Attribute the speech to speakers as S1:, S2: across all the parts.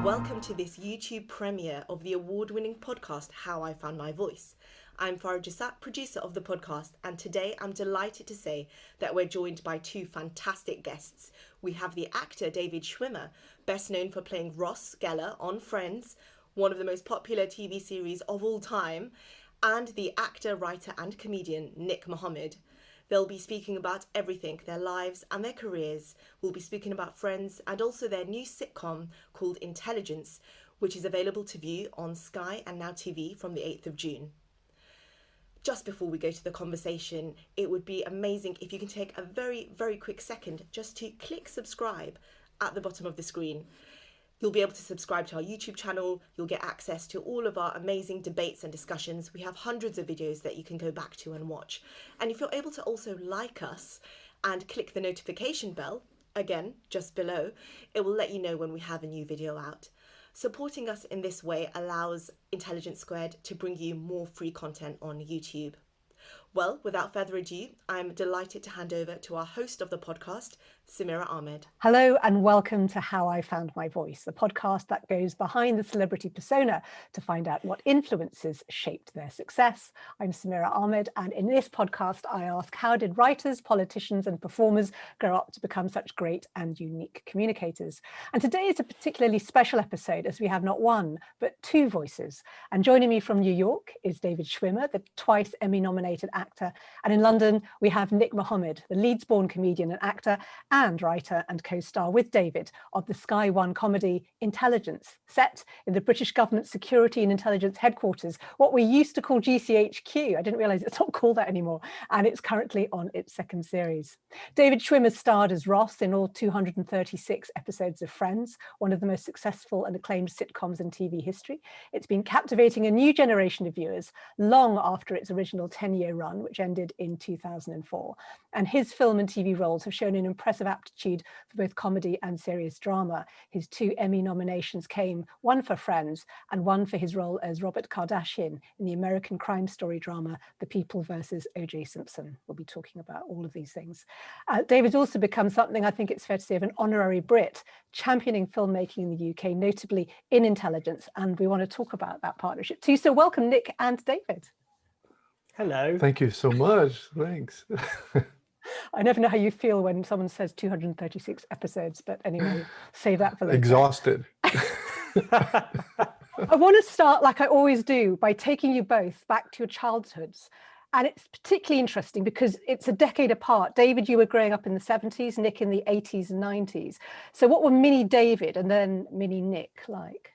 S1: Welcome to this YouTube premiere of the award-winning podcast, How I Found My Voice. I'm Farah Jasat, producer of the podcast, and today I'm delighted to say that we're joined by two fantastic guests. We have the actor David Schwimmer, best known for playing Ross Geller on Friends, one of the most popular TV series of all time, and the actor, writer and comedian Nick Mohammed. They'll be speaking about everything, their lives and their careers. We'll be speaking about Friends and also their new sitcom called Intelligence, which is available to view on Sky and Now TV from the 8th of June. Just before we go to the conversation, it would be amazing if you can take a very, very quick second just to click subscribe at the bottom of the screen. You'll be able to subscribe to our YouTube channel. You'll get access to all of our amazing debates and discussions. We have hundreds of videos that you can go back to and watch. And if you're able to also like us and click the notification bell, again, just below, it will let you know when we have a new video out. Supporting us in this way allows Intelligence Squared to bring you more free content on YouTube. Well, without further ado, I'm delighted to hand over to our host of the podcast, Samira Ahmed.
S2: Hello and welcome to How I Found My Voice, a podcast that goes behind the celebrity persona to find out what influences shaped their success. I'm Samira Ahmed, and in this podcast, I ask, how did writers, politicians and performers grow up to become such great and unique communicators? And today is a particularly special episode as we have not one, but two voices. And joining me from New York is David Schwimmer, the twice Emmy-nominated actor. And in London, we have Nick Mohammed, the Leeds-born comedian and actor, and writer and co-star with David of the Sky One comedy Intelligence, set in the British government security and intelligence headquarters, what we used to call GCHQ. I didn't realise it's not called that anymore, and it's currently on its second series. David Schwimmer starred as Ross in all 236 episodes of Friends, one of the most successful and acclaimed sitcoms in TV history. It's been captivating a new generation of viewers long after its original 10-year run, which ended in 2004. And his film and TV roles have shown an impressive aptitude for both comedy and serious drama. His two Emmy nominations came, one for Friends and one for his role as Robert Kardashian in the American crime story drama The People versus O.J. Simpson. We'll be talking about all of these things. David's also become something, I think it's fair to say, of an honorary Brit, championing filmmaking in the UK, notably in Intelligence, and we want to talk about that partnership too. So welcome, Nick and David.
S3: Hello.
S4: Thank you so much. Thanks.
S2: I never know how you feel when someone says 236 episodes, but anyway, save that for later.
S4: Exhausted.
S2: I want to start, like I always do, by taking you both back to your childhoods. And it's particularly interesting because it's a decade apart. David, you were growing up in the 70s, Nick in the 80s and 90s. So what were mini David and then mini Nick like?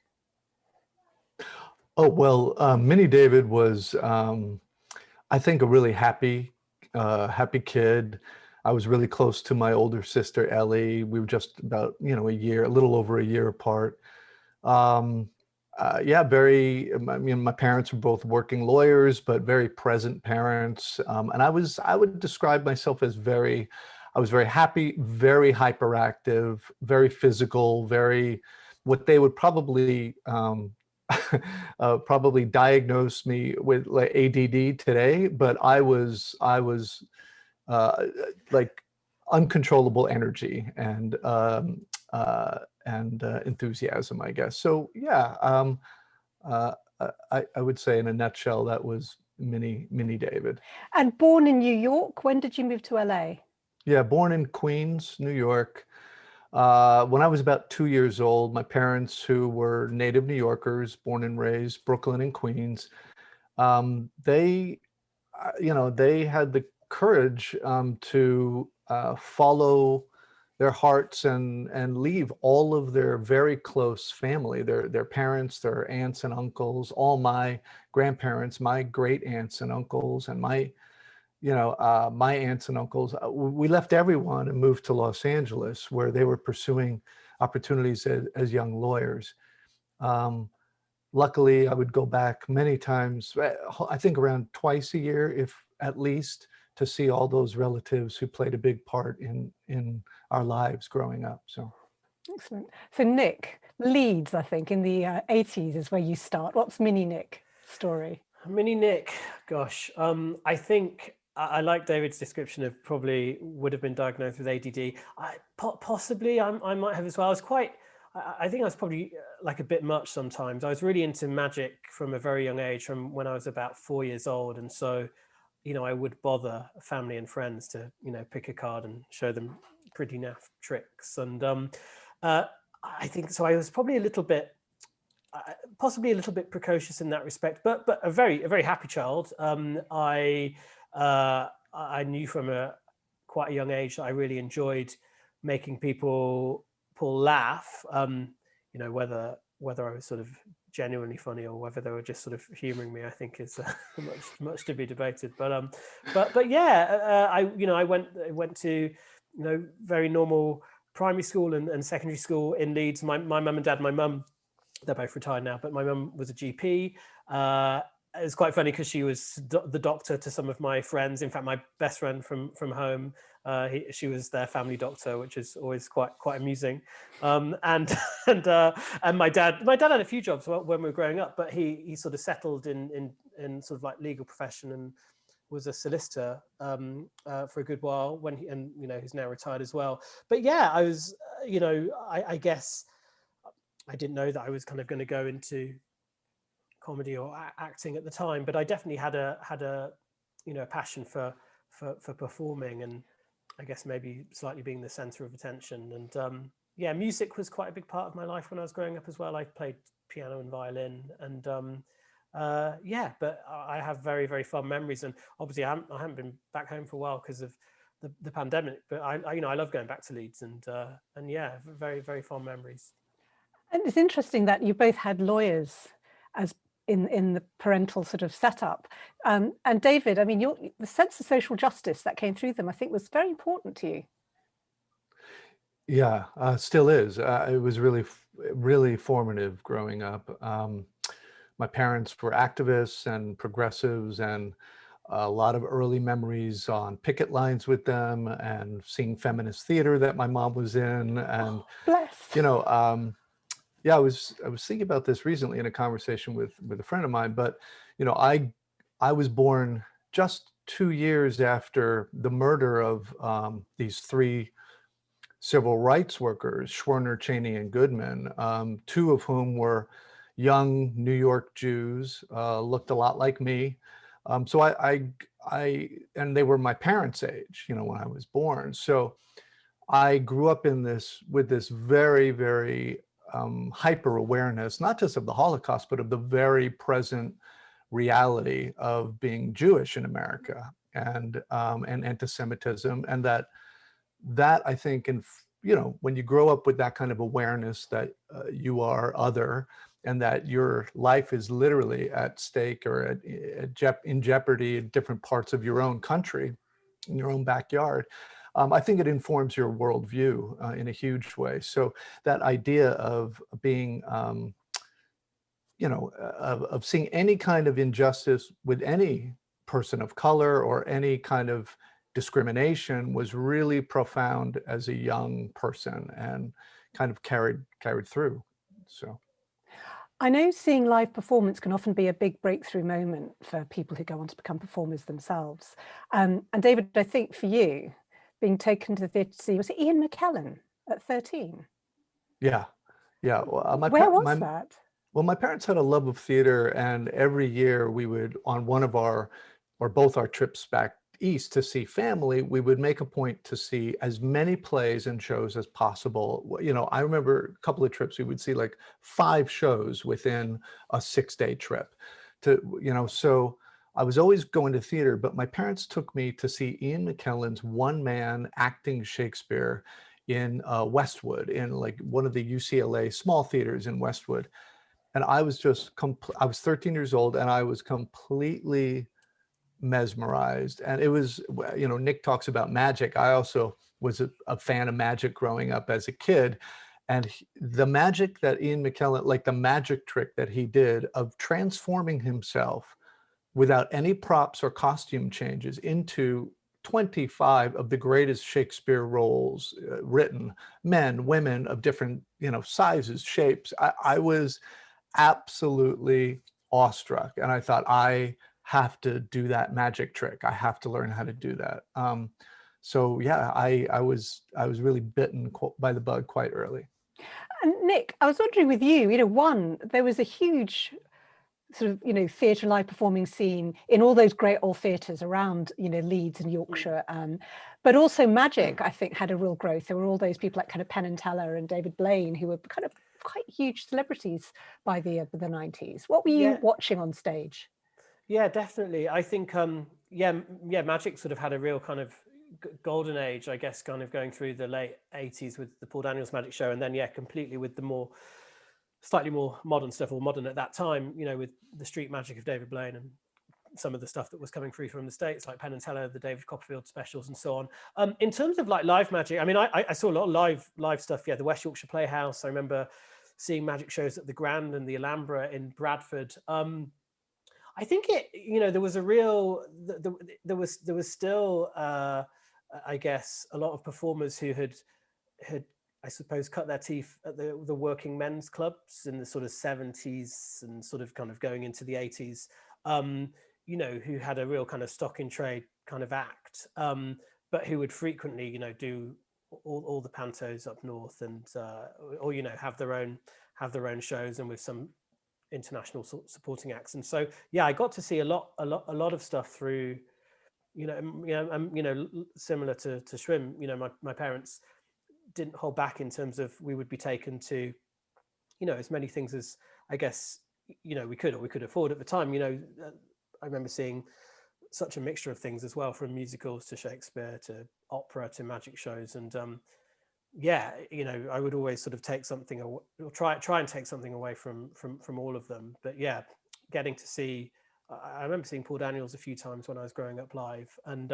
S4: Oh, well, Mini David was, I think, a really happy kid. I was really close to my older sister, Ellie. We were just about, a little over a year apart. My parents were both working lawyers, but very present parents. And I would describe myself as I was very happy, very hyperactive, very physical, what they would probably diagnose me with like ADD today, but I was like uncontrollable energy and enthusiasm, I guess. So yeah, I would say in a nutshell that was mini David.
S2: And born in New York, when did you move to LA?
S4: Yeah, born in Queens, New York. When I was about 2 years old, my parents, who were native New Yorkers, born and raised Brooklyn and Queens, they had the courage to follow their hearts and leave all of their very close family, their parents, their aunts and uncles, all my grandparents, my great aunts and uncles, and my aunts and uncles. We left everyone and moved to Los Angeles, where they were pursuing opportunities as young lawyers. Luckily, I would go back many times, I think around twice a year, if at least, to see all those relatives who played a big part in our lives growing up. So,
S2: excellent. So Nick, Leeds, I think, in the 80s is where you start. What's Mini Nick story?
S3: Mini Nick, gosh, I think I like David's description of probably would have been diagnosed with ADD. Possibly I might have as well. I think I was probably like a bit much sometimes. I was really into magic from a very young age, from when I was about 4 years old. And so, I would bother family and friends to, pick a card and show them pretty naff tricks. And I think so. I was probably possibly a little bit precocious in that respect, but a very happy child. I knew from quite a young age that I really enjoyed making people laugh. Whether I was sort of genuinely funny or whether they were just sort of humoring me, I think is much to be debated. But yeah, I went to very normal primary school and secondary school in Leeds. My mum and dad, my mum, they're both retired now, but my mum was a GP. It's quite funny because she was the doctor to some of my friends. In fact, my best friend from home, she was their family doctor, which is always quite amusing. And my dad had a few jobs when we were growing up, but he sort of settled in sort of like legal profession and was a solicitor for a good while he's now retired as well. But yeah, I was, I guess I didn't know that I was kind of going to go into comedy or acting at the time, but I definitely had a passion for performing, and I guess maybe slightly being the center of attention. And yeah, music was quite a big part of my life when I was growing up as well. I played piano and violin, and yeah, but I have very, very fond memories. And obviously I haven't been back home for a while because of the pandemic, but I love going back to Leeds, and yeah, very, very fond memories.
S2: And it's interesting that you both had lawyers as in the parental sort of setup. And David, I mean, the sense of social justice that came through them, I think, was very important to you.
S4: Yeah, still is. It was really formative growing up. My parents were activists and progressives, and a lot of early memories on picket lines with them, and seeing feminist theater that my mom was in. And
S2: Bless.
S4: yeah, I was thinking about this recently in a conversation with a friend of mine. But I was born just 2 years after the murder of these 3 civil rights workers, Schwerner, Cheney, and Goodman, 2 of whom were young New York Jews, looked a lot like me. So and they were my parents' age, when I was born. So I grew up with this very, very hyper awareness, not just of the Holocaust, but of the very present reality of being Jewish in America, and anti-Semitism, and that I think, when you grow up with that kind of awareness that you are other, and that your life is literally at stake or in jeopardy in different parts of your own country, in your own backyard, I think it informs your worldview in a huge way. So that idea of being, of seeing any kind of injustice with any person of color or any kind of discrimination was really profound as a young person, and kind of carried through. So
S2: I know seeing live performance can often be a big breakthrough moment for people who go on to become performers themselves. And David, I think for you, being taken to the theatre to see, was it Ian McKellen at 13?
S4: Yeah. Well,
S2: Where was that?
S4: Well, my parents had a love of theater, and every year we would, on one of our, or both our trips back east to see family, we would make a point to see as many plays and shows as possible. I remember a couple of trips, we would see like 5 shows within a 6-day trip. So I was always going to theater, but my parents took me to see Ian McKellen's one-man acting Shakespeare in Westwood, in like one of the UCLA small theaters in Westwood. And I was I was 13 years old, and I was completely mesmerized. And it was, Nick talks about magic. I also was a fan of magic growing up as a kid. And the magic that Ian McKellen, like the magic trick that he did of transforming himself without any props or costume changes into 25 of the greatest Shakespeare roles written, men, women of different, sizes, shapes. I was absolutely awestruck. And I thought, I have to do that magic trick. I have to learn how to do that. So yeah, I was really bitten by the bug quite early.
S2: And Nick, I was wondering with you, one, there was a huge sort of, theatre and live performing scene in all those great old theatres around, Leeds and Yorkshire. But also magic, I think, had a real growth. There were all those people like kind of Penn and Teller and David Blaine, who were kind of quite huge celebrities by the 90s. What were you watching on stage?
S3: Yeah, definitely. I think, magic sort of had a real kind of golden age, I guess, kind of going through the late 80s with the Paul Daniels Magic Show, and then completely with the slightly more modern stuff, or modern at that time, with the street magic of David Blaine and some of the stuff that was coming through from the States, like Penn and Teller, the David Copperfield specials, and so on. In terms of like live magic, I mean, I saw a lot of live stuff. Yeah, the West Yorkshire Playhouse. I remember seeing magic shows at the Grand and the Alhambra in Bradford. I think there was a real, there was still, I guess, a lot of performers who had, I suppose, cut their teeth at the working men's clubs in the sort of 70s and sort of kind of going into the 80s, who had a real kind of stock in trade kind of act, but who would frequently, do all the pantos up north and, or, have their own shows and with some international supporting acts. And so, I got to see a lot of stuff through, similar to Schwim, my parents didn't hold back in terms of we would be taken to, as many things as I guess, we could afford at the time. I remember seeing such a mixture of things as well, from musicals to Shakespeare to opera to magic shows. And I would always sort of take something or try and take something away from all of them. But getting to see, I remember seeing Paul Daniels a few times when I was growing up live, and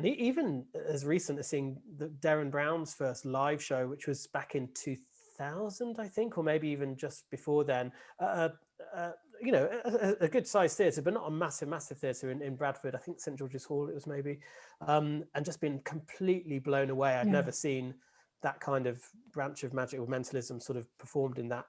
S3: even as recent as seeing Derren Brown's first live show, which was back in 2000, I think, or maybe even just before then. A good sized theatre, but not a massive theatre in Bradford. I think St George's Hall it was maybe, and just been completely blown away. I'd never seen that kind of branch of magic or mentalism sort of performed in that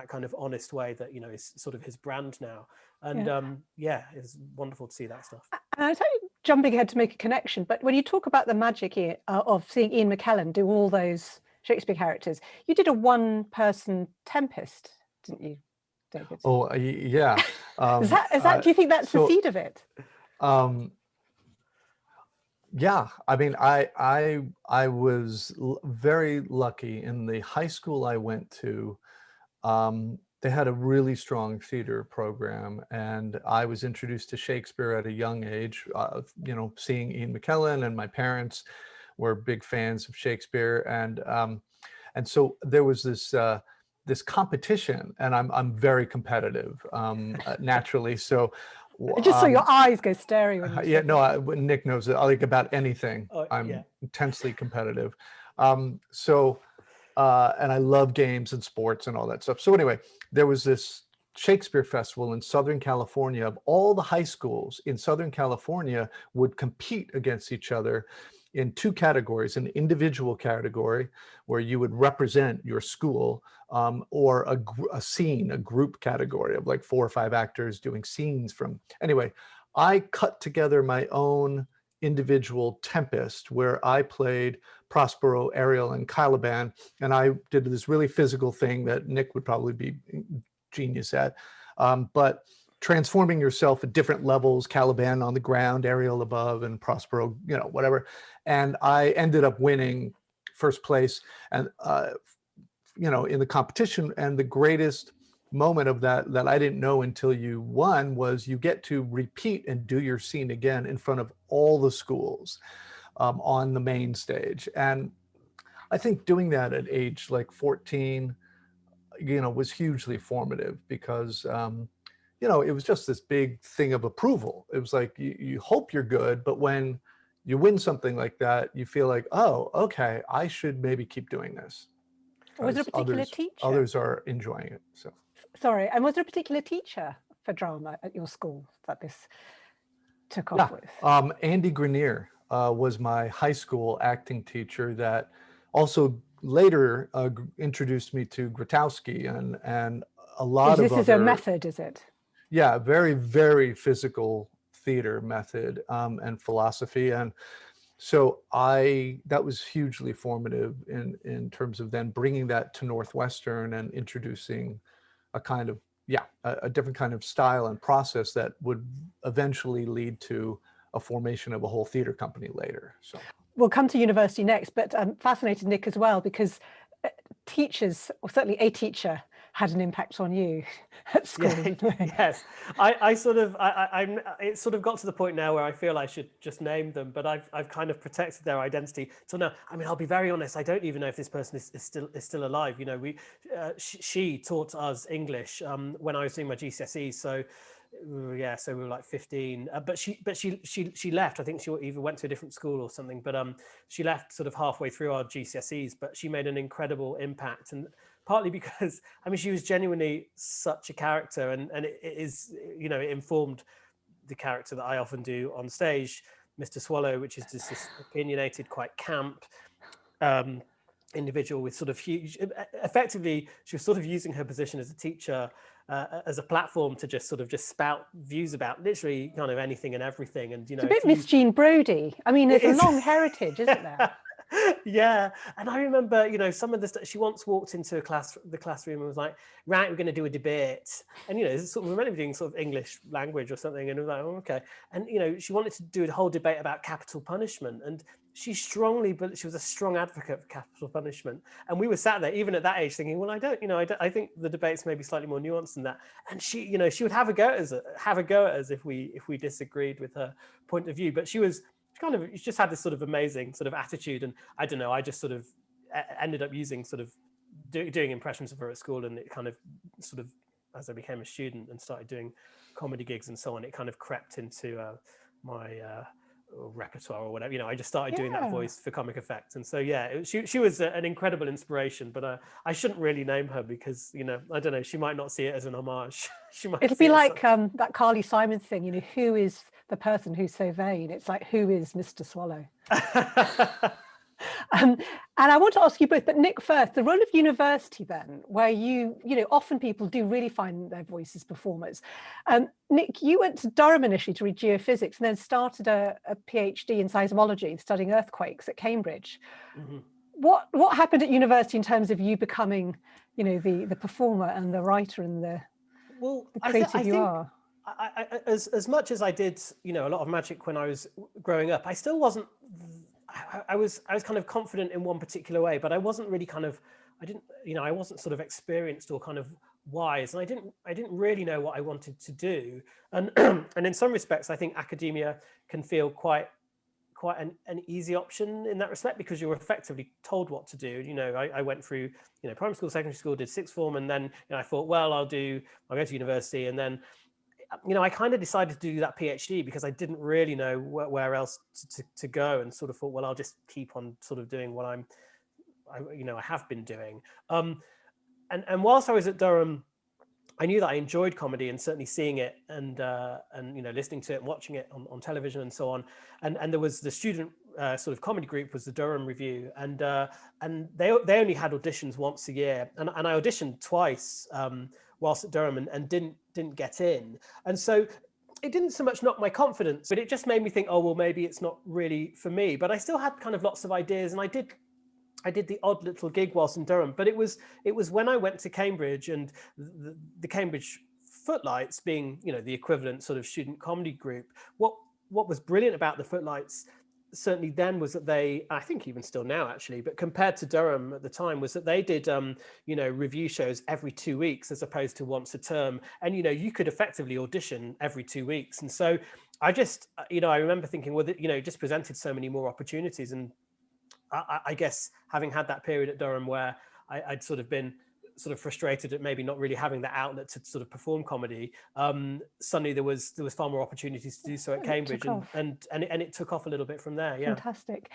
S3: kind of honest way that is sort of his brand now. And it's wonderful to see that stuff.
S2: And I was jumping ahead to make a connection, but when you talk about the magic of seeing Ian McKellen do all those Shakespeare characters, you did a one-person Tempest, didn't you, David?
S4: Oh, yeah.
S2: Is that? Do you think that's the seed of it?
S4: Yeah, I mean, I was very lucky in the high school I went to. They had a really strong theater program, and I was introduced to Shakespeare at a young age. Seeing Ian McKellen, and my parents were big fans of Shakespeare, and so there was this competition, and I'm very competitive naturally. So
S2: I just saw your eyes go staring when you
S4: Nick knows it. I like about anything. I'm intensely competitive. And I love games and sports and all that stuff. So anyway, there was this Shakespeare festival in Southern California. Of all the high schools in Southern California would compete against each other in two categories: an individual category where you would represent your school, or a group category of like 4 or 5 actors doing scenes from. Anyway, I cut together my own individual Tempest, where I played Prospero, Ariel, and Caliban, and I did this really physical thing that Nick would probably be genius at, but transforming yourself at different levels, Caliban on the ground, Ariel above, and Prospero, whatever. And I ended up winning first place, and in the competition. And the greatest moment of that I didn't know until you won was you get to repeat and do your scene again in front of all the schools on the main stage. And I think doing that at age like 14, was hugely formative, because it was just this big thing of approval. It was like you hope you're good, but when you win something like that, you feel like, oh, okay, I should maybe keep doing this.
S2: Was there a particular teacher?
S4: Others are enjoying it. So
S2: sorry, and was there a particular teacher for drama at your school that this took off with?
S4: Andy Grenier was my high school acting teacher that also later introduced me to Grotowski and a lot of other.
S2: This is a method, is it?
S4: Yeah, very, very physical theater method and philosophy. And So that was hugely formative in terms of then bringing that to Northwestern and introducing a kind of, a different kind of style and process that would eventually lead to a formation of a whole theater company later. So
S2: we'll come to university next, but I'm fascinated, Nick, as well, because teachers, or certainly a teacher, had an impact on you at school.
S3: Yes, it sort of got to the point now where I feel I should just name them, but I've kind of protected their identity. So now, I mean, I'll be very honest, I don't even know if this person is still alive. You know, she taught us English when I was doing my GCSEs. So so we were like 15, but she left. I think she either went to a different school or something, but she left sort of halfway through our GCSEs, but she made an incredible impact. And partly because, I mean, she was genuinely such a character, and it is, you know, it informed the character that I often do on stage, Mr. Swallow, which is just this opinionated, quite camp individual with sort of huge, effectively, she was sort of using her position as a teacher as a platform to just spout views about literally kind of anything and everything. And, you know,
S2: it's a bit Miss Jean Brodie. I mean, there's a long heritage, isn't there?
S3: Yeah, and I remember, you know, some of the stuff. She once walked into the classroom and was like, "Right, we're going to do a debate," and you know, we're meant to be doing sort of English language or something, and it was like, "Oh, okay," and you know, she wanted to do a whole debate about capital punishment, and she was a strong advocate for capital punishment, and we were sat there even at that age thinking, well, I think the debates may be slightly more nuanced than that, and she, you know, she would have a go at us if we disagreed with her point of view, but she just had this sort of amazing sort of attitude. And I don't know, I just sort of ended up using sort of doing impressions of her at school, and it kind of sort of, as I became a student and started doing comedy gigs and so on, it kind of crept into my repertoire or whatever. You know, I just started doing that voice for comic effect. And so, she was an incredible inspiration, but I shouldn't really name her because, you know, I don't know, she might not see it as an homage.
S2: It'll be like that Carly Simon thing, you know, who is the person who's so vain? It's like, who is Mr. Swallow? And I want to ask you both, but Nick first, the role of university then, where you know, often people do really find their voice as performers. Nick, you went to Durham initially to read geophysics and then started a PhD in seismology, studying earthquakes at Cambridge. Mm-hmm. What happened at university in terms of you becoming, you know, the performer and the writer and the creative you are?
S3: As much as I did, you know, a lot of magic when I was growing up, I still wasn't. I was kind of confident in one particular way, but I wasn't really I wasn't sort of experienced or kind of wise, and I didn't really know what I wanted to do. And and in some respects, I think academia can feel quite an easy option in that respect, because you're effectively told what to do. You know, I went through, you know, primary school, secondary school, did sixth form, and then, you know, I thought, well, I'll go to university, and then, you know, I kind of decided to do that PhD because I didn't really know where else to go, and sort of thought, well, I'll just keep on sort of doing what I have been doing. And whilst I was at Durham, I knew that I enjoyed comedy, and certainly seeing it and you know, listening to it and watching it on television and so on. And there was the student sort of comedy group was the Durham Review, and they only had auditions once a year, and I auditioned twice whilst at Durham and didn't get in. And so it didn't so much knock my confidence, but it just made me think, oh, well, maybe it's not really for me. But I still had kind of lots of ideas, and I did the odd little gig whilst in Durham. But it was when I went to Cambridge, and the Cambridge Footlights being, you know, the equivalent sort of student comedy group. What was brilliant about the Footlights, certainly then, was that they, I think even still now actually, but compared to Durham at the time, was that they did you know, review shows every 2 weeks as opposed to once a term, and you know, you could effectively audition every 2 weeks. And so I just, you know, I remember thinking, well, you know, it just presented so many more opportunities. And I guess having had that period at Durham where I'd sort of been sort of frustrated at maybe not really having that outlet to sort of perform comedy, suddenly there was far more opportunities to do so at Cambridge, and it took off a little bit from there. Yeah.
S2: Fantastic.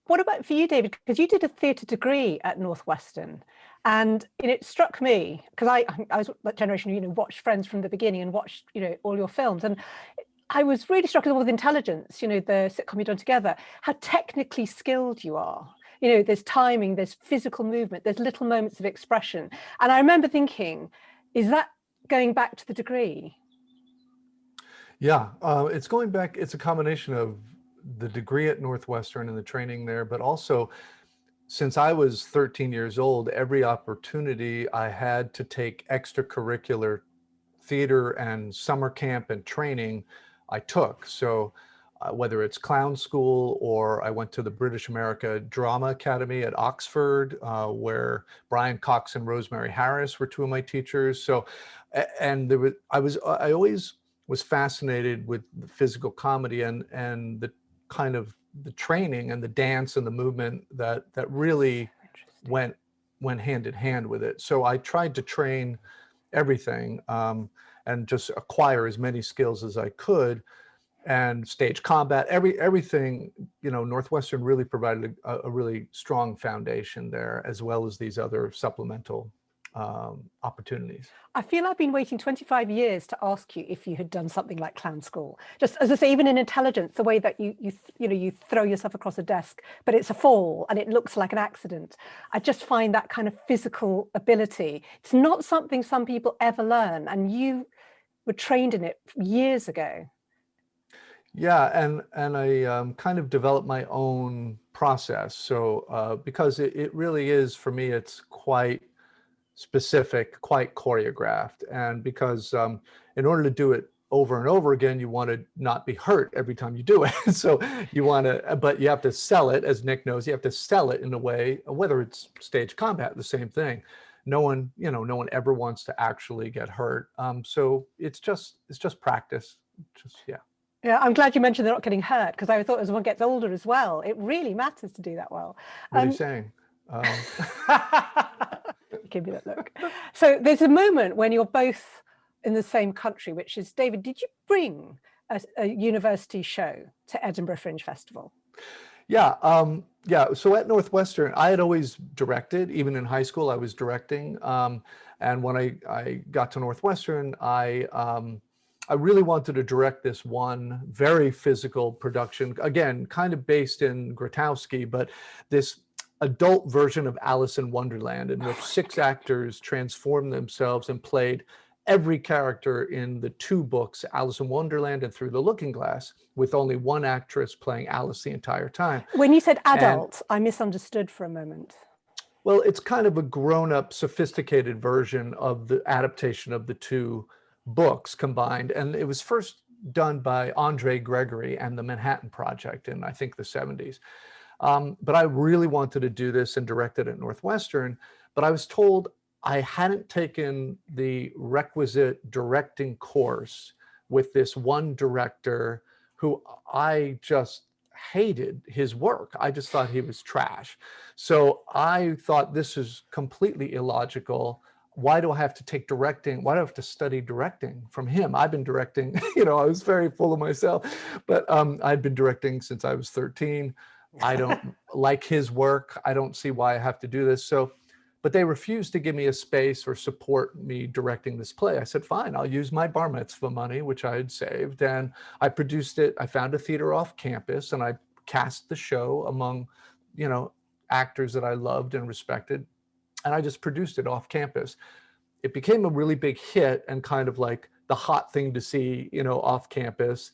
S2: What about for you, David? Because you did a theatre degree at Northwestern, and it struck me, because I was that generation who, you know, watched Friends from the beginning and watched, you know, all your films, and I was really struck with Intelligence, you know, the sitcom you've done together, how technically skilled you are. You know, there's timing, there's physical movement, there's little moments of expression. And I remember thinking, is that going back to the degree?
S4: Yeah, it's going back. It's a combination of the degree at Northwestern and the training there, but also since I was 13 years old, every opportunity I had to take extracurricular theater and summer camp and training, I took. So whether it's clown school, or I went to the British America Drama Academy at Oxford, where Brian Cox and Rosemary Harris were two of my teachers. So, and there was, I always was fascinated with the physical comedy and the kind of the training and the dance and the movement that really went hand in hand with it. So I tried to train everything and just acquire as many skills as I could. And stage combat, everything, you know, Northwestern really provided a really strong foundation there, as well as these other supplemental opportunities.
S2: I feel I've been waiting 25 years to ask you if you had done something like clown school. Just as I say, even in intelligence, the way that you throw yourself across a desk, but it's a fall and it looks like an accident. I just find that kind of physical ability. It's not something some people ever learn, and you were trained in it years ago.
S4: Yeah, and I kind of developed my own process. So because it really is, for me, it's quite specific, quite choreographed. And because in order to do it over and over again, you want to not be hurt every time you do it. So you want to, but you have to sell it, as Nick knows, you have to sell it in a way, whether it's stage combat, the same thing. No one ever wants to actually get hurt. So it's just practice. Yeah.
S2: Yeah, I'm glad you mentioned they're not getting hurt, because I thought as one gets older as well, it really matters to do that well.
S4: What are you saying?
S2: Give me that look. So there's a moment when you're both in the same country, which is, David, did you bring a university show to Edinburgh Fringe Festival?
S4: Yeah, yeah. So at Northwestern, I had always directed. Even in high school, I was directing. And when I got to Northwestern, I really wanted to direct this one very physical production, again, kind of based in Grotowski, but this adult version of Alice in Wonderland, in which 6 actors transformed themselves and played every character in the 2 books, Alice in Wonderland and Through the Looking Glass, with only one actress playing Alice the entire time.
S2: When you said adult, I misunderstood for a moment.
S4: Well, it's kind of a grown-up, sophisticated version of the adaptation of the 2 books combined. And it was first done by Andre Gregory and the Manhattan Project in, I think, the 70s. But I really wanted to do this and direct it at Northwestern, but I was told I hadn't taken the requisite directing course with this one director who I just hated his work. I just thought he was trash. So I thought, this is completely illogical. Why do I have to take directing? Why do I have to study directing from him? I've been directing, I was very full of myself, but I'd been directing since I was 13. I don't like his work. I don't see why I have to do this. So, but they refused to give me a space or support me directing this play. I said, fine, I'll use my bar mitzvah money, which I had saved. And I produced it. I found a theater off campus and I cast the show among, actors that I loved and respected. And I just produced it off campus. It became a really big hit and kind of like the hot thing to see, off campus.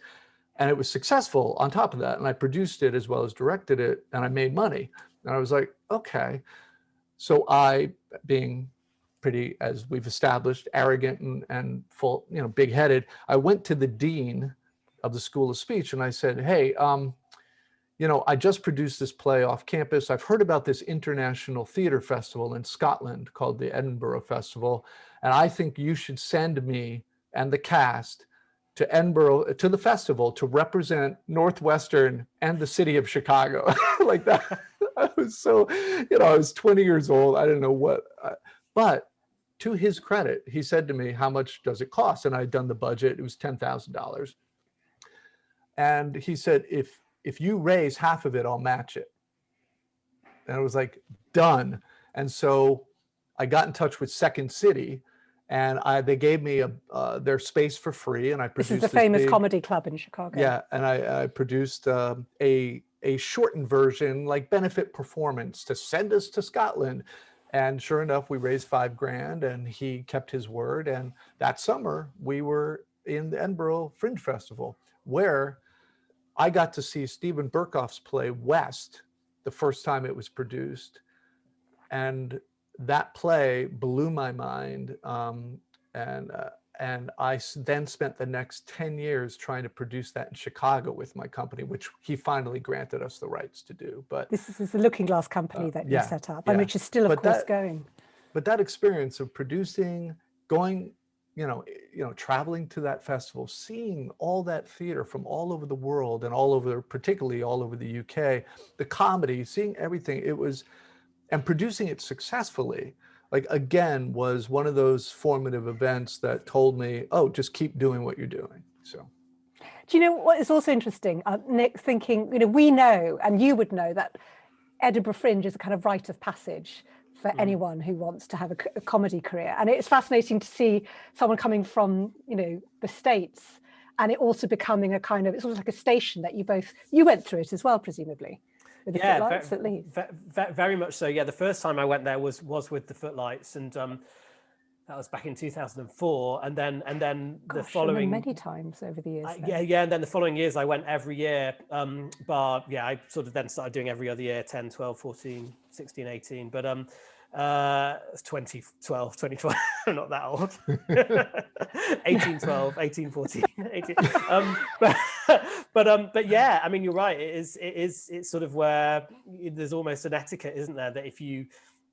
S4: And it was successful on top of that. And I produced it as well as directed it, and I made money. And I was like, okay. So I, being pretty, as we've established, arrogant and full, big-headed, I went to the dean of the School of Speech and I said, hey, I just produced this play off campus. I've heard about this international theater festival in Scotland called the Edinburgh Festival. And I think you should send me and the cast to Edinburgh, to the festival, to represent Northwestern and the city of Chicago. Like that. I was so, I was 20 years old. I didn't know what, but to his credit, he said to me, how much does it cost? And I'd done the budget. It was $10,000. And he said, if you raise half of it, I'll match it. And I was like, done. And so I got in touch with Second City, and they gave me their space for free. And I produced
S2: this is the famous comedy club in Chicago.
S4: Yeah, and I produced a shortened version, like benefit performance, to send us to Scotland. And sure enough, we raised $5,000, and he kept his word. And that summer, we were in the Edinburgh Fringe Festival, where I got to see Stephen Berkoff's play West the first time it was produced. And that play blew my mind. And I then spent the next 10 years trying to produce that in Chicago with my company, which he finally granted us the rights to do. But
S2: this is the Looking Glass company that you set up, and which is still, of course, going.
S4: But that experience of producing, going, traveling to that festival, seeing all that theater from all over the world and particularly all over the UK, the comedy, seeing everything, and producing it successfully, again, was one of those formative events that told me, oh, just keep doing what you're doing. So.
S2: Do you know what is also interesting, Nick, thinking, we know, and you would know, that Edinburgh Fringe is a kind of rite of passage for anyone who wants to have a comedy career. And it's fascinating to see someone coming from, the States, and it also becoming it's sort of like a station that you went through it as well, presumably. With the Footlights, at least.
S3: Very much so. Yeah, the first time I went there was with the Footlights, and that was back in 2004. And then the following
S2: many times over the years.
S3: And then the following years I went every year. I sort of then started doing every other year, 10, 12, 14, 16, 18. But it's 2012. I'm not that old. 18, 12, 18, 14, 18. But yeah, I mean, you're right. It's sort of where there's almost an etiquette, isn't there? That if you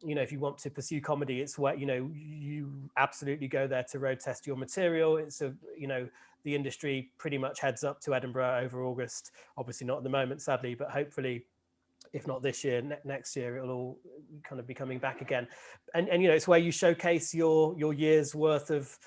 S3: want to pursue comedy, it's where, you absolutely go there to road test your material. It's the industry pretty much heads up to Edinburgh over August. Obviously not at the moment, sadly, but hopefully, if not this year, next year, it'll all kind of be coming back again. And it's where you showcase your year's worth of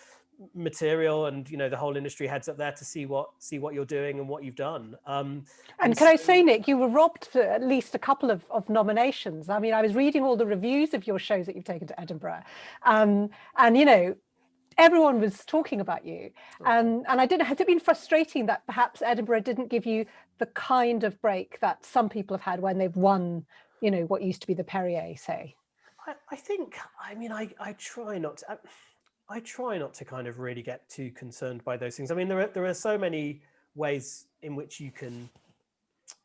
S3: material, and the whole industry heads up there to see what you're doing and what you've done. And
S2: can I say, Nick, you were robbed for at least a couple of nominations. I mean, I was reading all the reviews of your shows that you've taken to Edinburgh, and everyone was talking about you. And I don't know, has it been frustrating that perhaps Edinburgh didn't give you the kind of break that some people have had when they've won, what used to be the Perrier, say?
S3: I think, I try not to. I try not to kind of really get too concerned by those things. I mean, there are so many ways in which you can,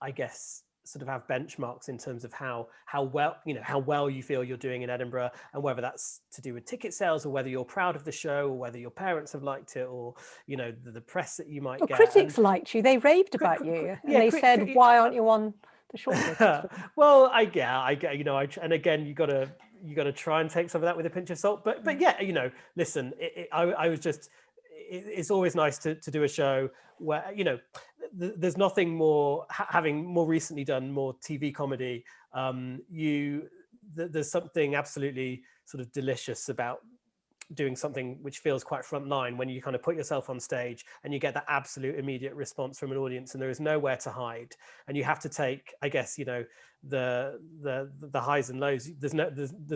S3: I guess, sort of have benchmarks in terms of how well you feel you're doing in Edinburgh, and whether that's to do with ticket sales, or whether you're proud of the show, or whether your parents have liked it, or the press that you might get.
S2: Critics liked you. They raved about you, and they said, "Why aren't you on the shortlist?"
S3: Well, I get, and again, you got to try and take some of that with a pinch of salt. But yeah, listen, I was just. It's always nice to do a show where there's nothing more, having more recently done more TV comedy, there's something absolutely sort of delicious about doing something which feels quite frontline, when you kind of put yourself on stage and you get that absolute immediate response from an audience, and there is nowhere to hide, and you have to take, I guess, the highs and lows. There's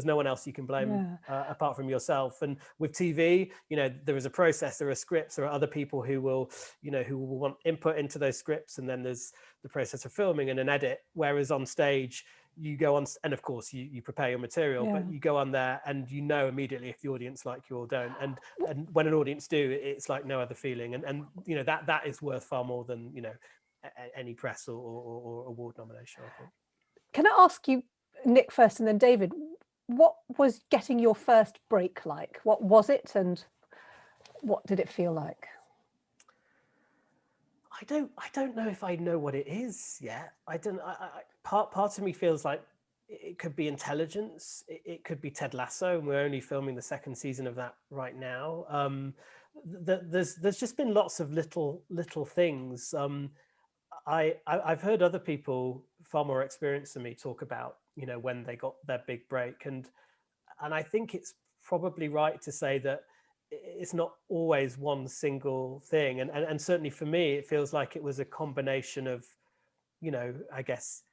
S3: no one else you can blame apart from yourself. And with TV, there is a process, there are scripts, there are other people who will want input into those scripts, and then there's the process of filming and an edit. Whereas on stage, you go on, and of course you prepare your material, but you go on there and immediately if the audience like you or don't. And when an audience do, it's like no other feeling. And that is worth far more than any press or award nomination, I think.
S2: Can I ask you, Nick, first, and then David, what was getting your first break like? What was it, and what did it feel like?
S3: I don't know if I know what it is yet. Part of me feels like it could be intelligence. It could be Ted Lasso, and we're only filming the second season of that right now. There's just been lots of little things. I've heard other people far more experienced than me talk about when they got their big break, and I think it's probably right to say that it's not always one single thing, and certainly for me it feels like it was a combination of I guess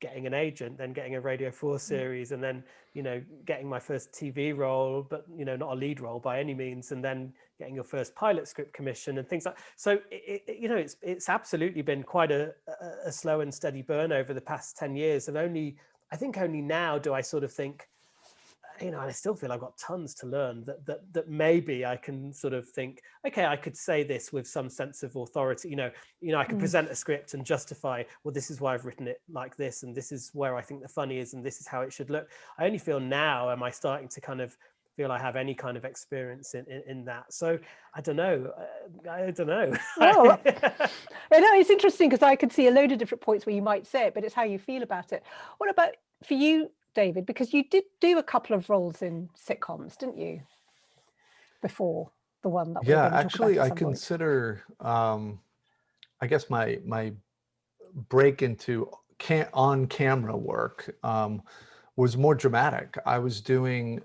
S3: getting an agent, then getting a Radio 4 series, and then getting my first TV role, but not a lead role by any means, and then getting your first pilot script commission and things like. So it's absolutely been quite a slow and steady burn over the past 10 years, and I think only now do I sort of think, you know, and I still feel I've got tons to learn that maybe I can sort of think, okay, I could say this with some sense of authority. I could present a script and justify, well, this is why I've written it like this, and this is where I think the funny is, and this is how it should look. I only feel now am I starting to kind of feel I have any kind of experience in that. So I don't know.
S2: Well, I know it's interesting because I could see a load of different points where you might say it, but it's how you feel about it. What about for you, David? Because you did do a couple of roles in sitcoms, didn't you? Before the one that we're going to talk
S4: actually,
S2: about
S4: I consider, I guess my break into on-camera work was more dramatic. I was doing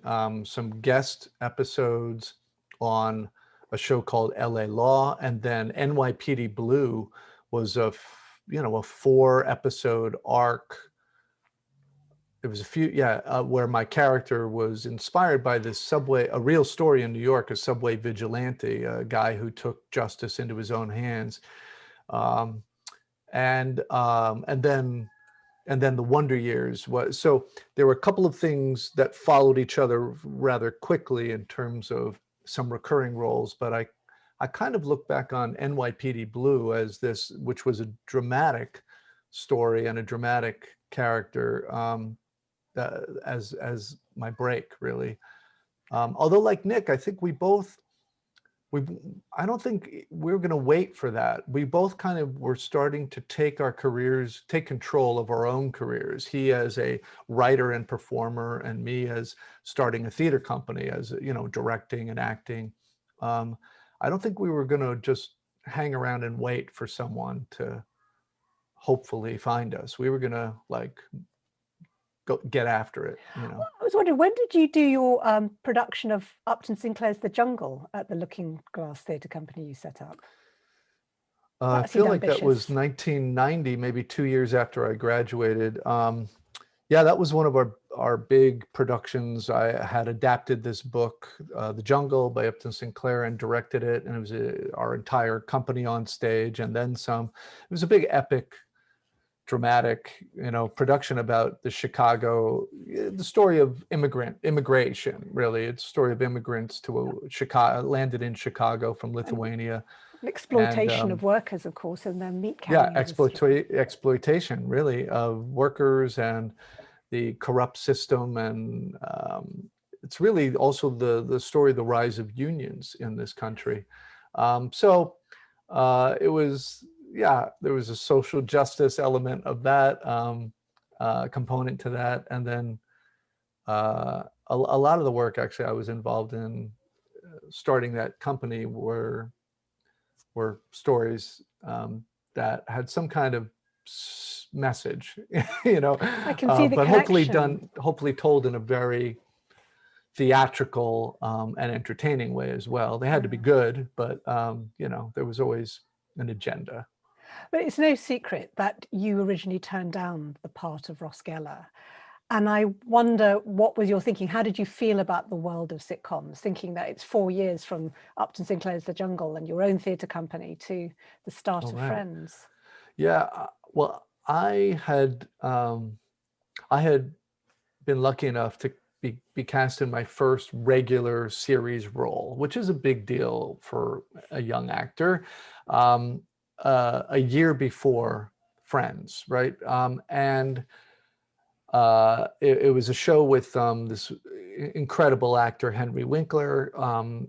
S4: some guest episodes on a show called LA Law, and then NYPD Blue was a 4-episode arc. It was a few, where my character was inspired by this a real story in New York, a subway vigilante, a guy who took justice into his own hands. And then the Wonder Years was, so there were a couple of things that followed each other rather quickly in terms of some recurring roles, but I kind of look back on NYPD Blue as this, which was a dramatic story and a dramatic character, as my break, really. Although, like Nick, I think I don't think we're going to wait for that. We both kind of were starting to take control of our own careers. He as a writer and performer, and me as starting a theater company, as directing and acting. I don't think we were going to just hang around and wait for someone to hopefully find us. We were going to go get after it.
S2: I was wondering, when did you do your production of Upton Sinclair's The Jungle at the Looking Glass Theatre Company you set up?
S4: I feel like that was 1990, maybe 2 years after I graduated. That was one of our big productions. I had adapted this book, The Jungle by Upton Sinclair, and directed it, and it was our entire company on stage, and then some. It was a big epic, dramatic, production about the story of immigration, really. It's a story of immigrants landed in Chicago from Lithuania.
S2: Exploitation of workers, of course, and their meat
S4: carrying.
S2: Yeah,
S4: exploitation, really, of workers and the corrupt system. And it's really also the story of the rise of unions in this country. It was, there was a social justice element of that, component to that. And then a lot of the work, actually, I was involved in starting that company were stories that had some kind of message,
S2: I can see the
S4: but
S2: connection.
S4: hopefully told in a very theatrical and entertaining way as well. They had to be good, but there was always an agenda.
S2: But it's no secret that you originally turned down the part of Ross Geller. And I wonder, what was your thinking? How did you feel about the world of sitcoms, thinking that it's 4 years from Upton Sinclair's The Jungle and your own theatre company to the start of Friends?
S4: Yeah, well, I had been lucky enough to be cast in my first regular series role, which is a big deal for a young actor, a year before Friends, right? It was a show with this incredible actor, Henry Winkler,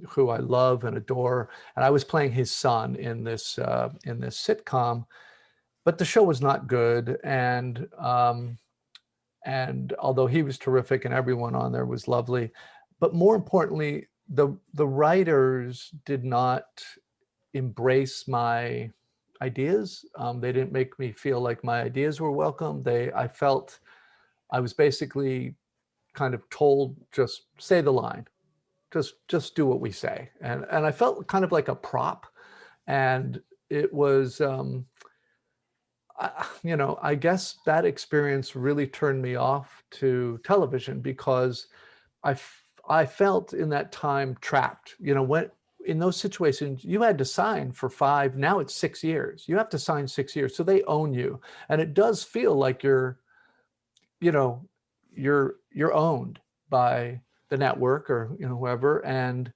S4: who I love and adore, and I was playing his son in this sitcom, but the show was not good, and although he was terrific and everyone on there was lovely, but more importantly, the writers did not embrace my ideas. They didn't make me feel like my ideas were welcome. I felt I was basically kind of told, just say the line, just do what we say. And I felt kind of like a prop. And it was, I guess that experience really turned me off to television, because I felt in that time trapped. When in those situations, you had to sign for 5, now it's 6 years. You have to sign 6 years. So they own you. And it does feel like you're owned by the network or whoever. And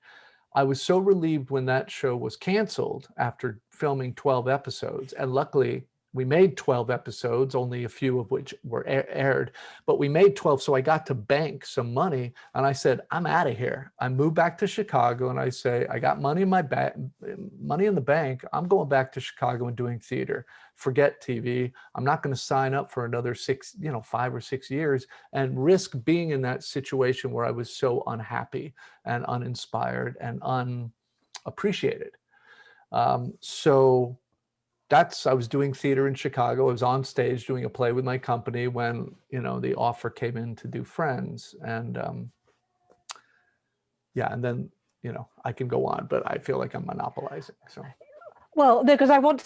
S4: I was so relieved when that show was canceled after filming 12 episodes. And luckily, we made 12 episodes, only a few of which were aired, but we made 12. So I got to bank some money, and I said, I'm out of here. I moved back to Chicago, and I say, I got money in money in the bank. I'm going back to Chicago and doing theater. Forget TV. I'm not going to sign up for another 5 or 6 years and risk being in that situation where I was so unhappy and uninspired and unappreciated. So I was doing theater in Chicago. I was on stage doing a play with my company when, the offer came in to do Friends. And and then, I can go on, but I feel like I'm monopolizing. So.
S2: Well, no, because I want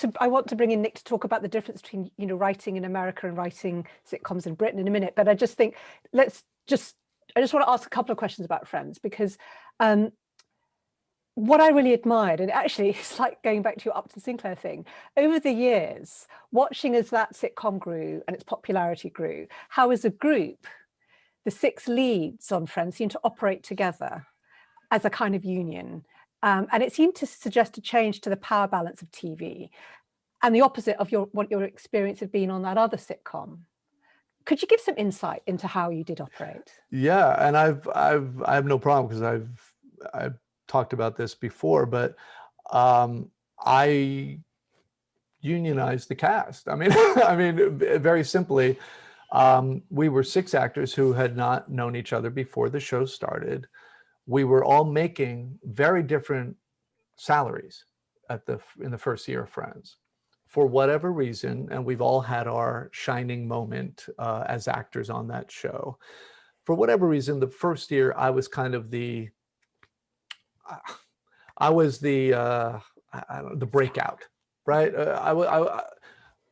S2: to bring in Nick to talk about the difference between, writing in America and writing sitcoms in Britain in a minute. But I just think I just want to ask a couple of questions about Friends, because what I really admired, and actually it's like going back to your Upton Sinclair thing, over the years, watching as that sitcom grew and its popularity grew, how as a group, the 6 leads on Friends seemed to operate together as a kind of union. And it seemed to suggest a change to the power balance of TV and the opposite of what your experience had been on that other sitcom. Could you give some insight into how you did operate?
S4: Yeah, and I have no problem, because I've talked about this before, but I unionized the cast. I mean, very simply, we were 6 actors who had not known each other before the show started. We were all making very different salaries in the first year of Friends, for whatever reason, and we've all had our shining moment as actors on that show. For whatever reason, the first year I was kind of the the breakout, right?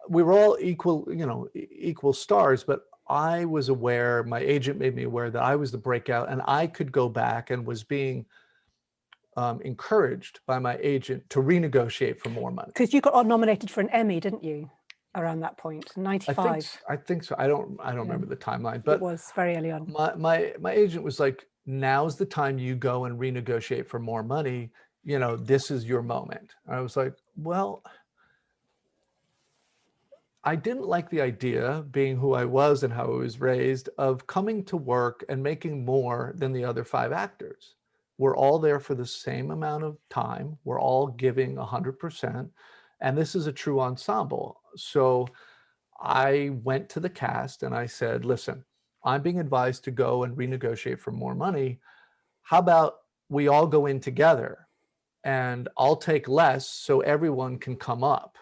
S4: We were all equal stars, but I was aware, my agent made me aware that I was the breakout, and I could go back and was being encouraged by my agent to renegotiate for more money.
S2: Because you got nominated for an Emmy, didn't you, around that point, 95?
S4: I think so. I don't remember the timeline, but
S2: it was very early on.
S4: My agent was like, now's the time you go and renegotiate for more money. This is your moment. And I was like, well, I didn't like the idea, being who I was and how I was raised, of coming to work and making more than the other 5 actors. We're all there for the same amount of time. We're all giving 100%. And this is a true ensemble. So I went to the cast and I said, listen, I'm being advised to go and renegotiate for more money. How about we all go in together, and I'll take less so everyone can come up,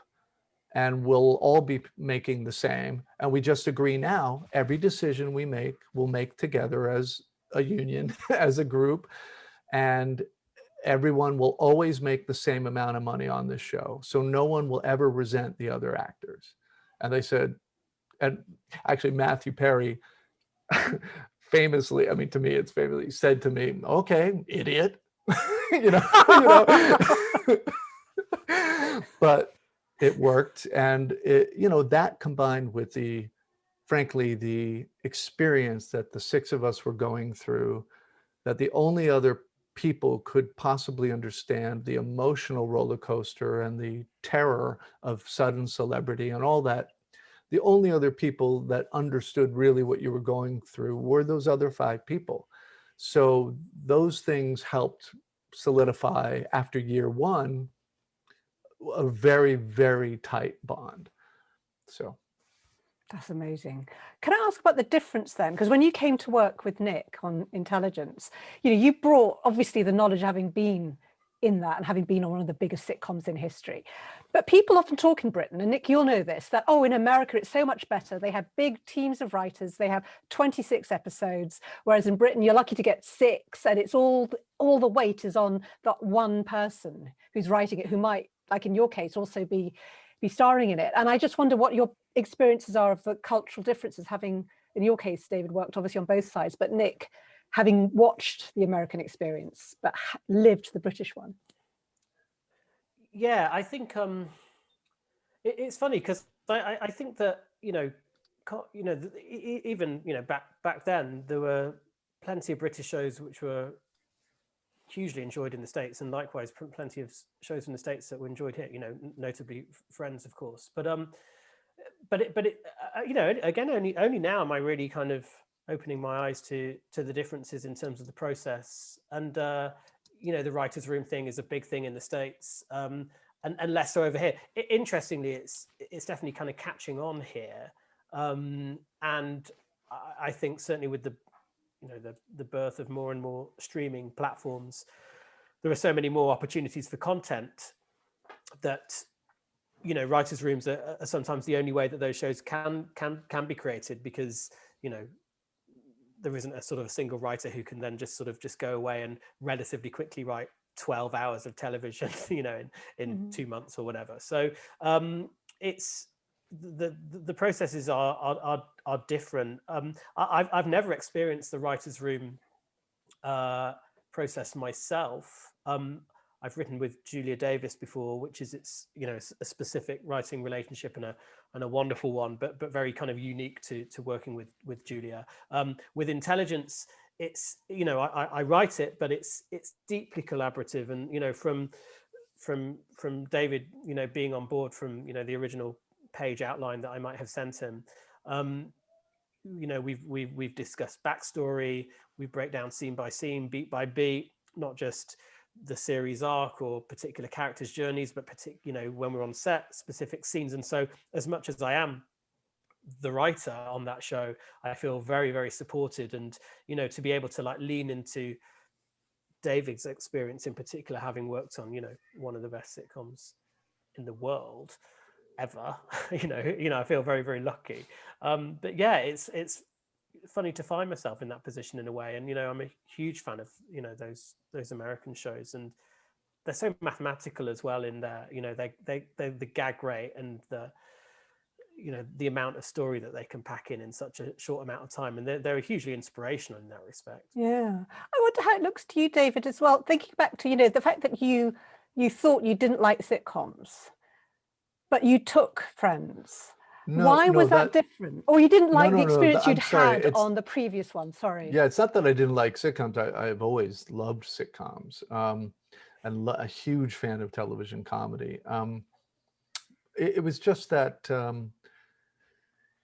S4: and we'll all be making the same. And we just agree now, every decision we make, we'll make together as a union, as a group. And everyone will always make the same amount of money on this show. So no one will ever resent the other actors. And they said, and actually Matthew Perry famously, to me, it's famously said to me, okay, idiot, but it worked. And that combined with frankly, the experience that the 6 of us were going through, that the only other people could possibly understand the emotional roller coaster and the terror of sudden celebrity and all that. The only other people that understood really what you were going through were those other 5 people. So those things helped solidify, after year 1, a very, very tight bond. So.
S2: That's amazing. Can I ask about the difference then? Because when you came to work with Nick on Intelligence, you brought obviously the knowledge of having been in that and having been on one of the biggest sitcoms in history. But people often talk in Britain, and Nick, you'll know this, that, in America, it's so much better. They have big teams of writers. They have 26 episodes, whereas in Britain, you're lucky to get 6, and it's all the weight is on that one person who's writing it, who might, like in your case, also be starring in it. And I just wonder what your experiences are of the cultural differences, having, in your case, David, worked obviously on both sides, but Nick, having watched the American experience, but lived the British one.
S3: Yeah, I think it's funny because I think that, even, back then there were plenty of British shows which were hugely enjoyed in the States, and likewise plenty of shows in the States that were enjoyed here, you know, notably Friends, of course. But you know, again, only now am I really kind of opening my eyes to the differences in terms of the process. And you know, the writers' room thing is a big thing in the States, and less so over here. Interestingly, it's definitely kind of catching on here, and I think certainly with the, you know, the birth of more and more streaming platforms, there are so many more opportunities for content that, you know, writers' rooms are sometimes the only way that those shows can be created, because, you know, there isn't a sort of a single writer who can then just go away and relatively quickly write 12 hours of television, you know, in 2 months or whatever. So it's the processes are different. I've never experienced the writers' room process myself. I've written with Julia Davis before, which is, it's, you know, a specific writing relationship and a wonderful one, but very kind of unique to working with Julia. With Intelligence, it's, you know, I write it, but it's deeply collaborative, and, you know, from David, you know, being on board from, you know, the original page outline that I might have sent him. You know, we've discussed backstory, we break down scene by scene, beat by beat, not just the series arc or particular characters' journeys, but you know, when we're on set, specific scenes. And so, as much as I am the writer on that show, I feel very, very supported. And, you know, to be able to like lean into David's experience in particular, having worked on, you know, one of the best sitcoms in the world ever, you know, I feel very, very lucky. But yeah, it's funny to find myself in that position in a way. And, you know, I'm a huge fan of, you know, those American shows, and they're so mathematical as well in their, you know, they're the gag rate and the, you know, the amount of story that they can pack in such a short amount of time. And they're hugely inspirational in that respect.
S2: Yeah. I wonder how it looks to you, David, as well, thinking back to, you know, the fact that you thought you didn't like sitcoms, but you took Friends. Why was that different? Or you didn't like the experience you'd had on the previous one? Sorry.
S4: Yeah, it's not that I didn't like sitcoms. I've always loved sitcoms, and a huge fan of television comedy. It was just that,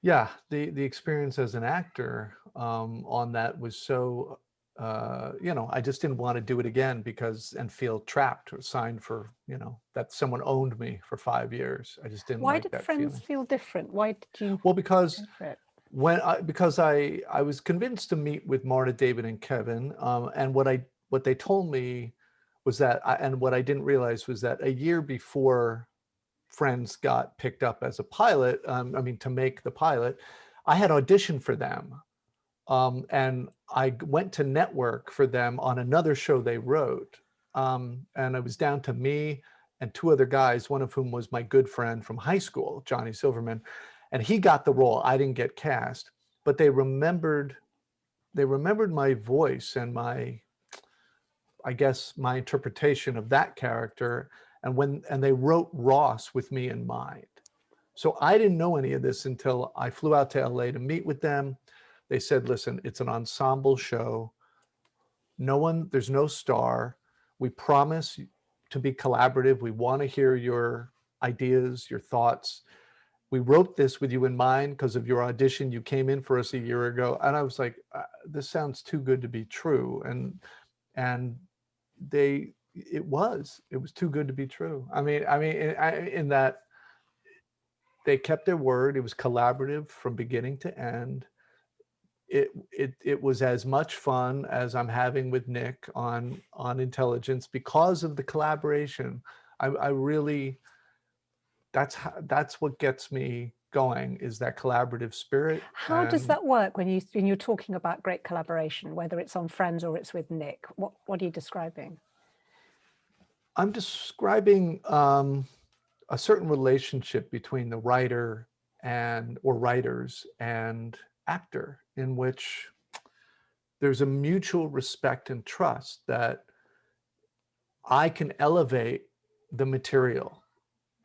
S4: yeah, the experience as an actor on that was so, you know, I just didn't want to do it again and feel trapped or signed for, you know, that someone owned me for 5 years. I just didn't like that.
S2: Why did Friends feel different? Why did you?
S4: Well, because I was convinced to meet with Marta, David, and Kevin, and what they told me was that, and what I didn't realize was that a year before Friends got picked up as a pilot, to make the pilot, I had auditioned for them. And I went to network for them on another show they wrote. And it was down to me and 2 other guys, one of whom was my good friend from high school, Johnny Silverman. And he got the role. I didn't get cast, but they remembered my voice and my interpretation of that character. And they wrote Ross with me in mind. So I didn't know any of this until I flew out to LA to meet with them. They said, listen, it's an ensemble show. There's no star. We promise to be collaborative. We want to hear your ideas, your thoughts. We wrote this with you in mind because of your audition. You came in for us a year ago. And I was like, this sounds too good to be true. And it was too good to be true. I mean, in that they kept their word. It was collaborative from beginning to end. It was as much fun as I'm having with Nick on Intelligence because of the collaboration. I really, that's what gets me going, is that collaborative spirit.
S2: How does that work when you're talking about great collaboration, whether it's on Friends or it's with Nick? What are you describing?
S4: I'm describing a certain relationship between the writer or writers and actor, in which there's a mutual respect and trust that I can elevate the material